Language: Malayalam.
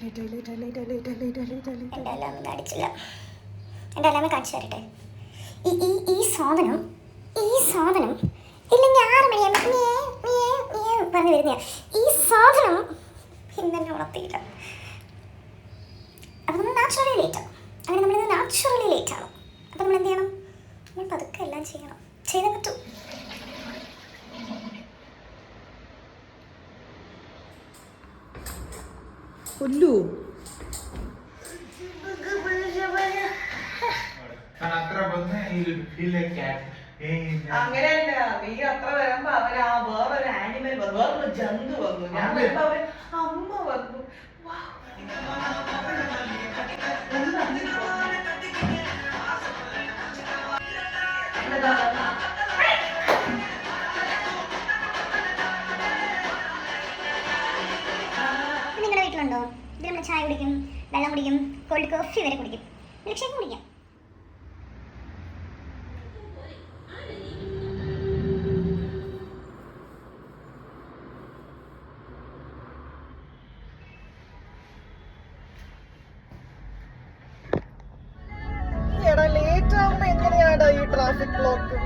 എൻ്റെ അലാമ അടിച്ചില്ല. എൻ്റെ അലാമ കാണിച്ചു തരട്ടെ. ഈ സാധനം ഇല്ലെങ്കിൽ 6 മണിയാകുമ്പോൾ പറഞ്ഞു വരുന്ന ഈ സാധനം ഇന്നെന്നെ ഉണർത്തിയില്ല. അപ്പോൾ നമ്മൾ നാച്ചുറലി ലേറ്റാണ്. അങ്ങനെ നമ്മളിത് നാച്ചുറലി ലേറ്റാണ്. അപ്പോൾ നമ്മൾ എന്ത് ചെയ്യണം? നമ്മൾ പതുക്കെ എല്ലാം ചെയ്യണം. ചെയ്തേ പറ്റൂ. അങ്ങനെയല്ല, നീ അത്ര വരുമ്പോ അവര് ആ വേറൊരു ആനിമൽ വന്നു, വേറൊരു ജന്തു വന്നു. ഞാൻ വരുമ്പോ അവര് അമ്മ വന്നു. നിങ്ങളുടെ വീട്ടിലുണ്ടോ? ഇത് നമ്മൾ ചായ കുടിക്കും, വെള്ളം കുടിക്കും, കോൾഡ് കോഫി വരെ കുടിക്കും, മിൽക്ക് ഷേക്ക് കുടിക്കാം. ലേറ്റ് ആവുമ്പോ എങ്ങനെയാടാ ഈ ട്രാഫിക് ബ്ലോക്ക്?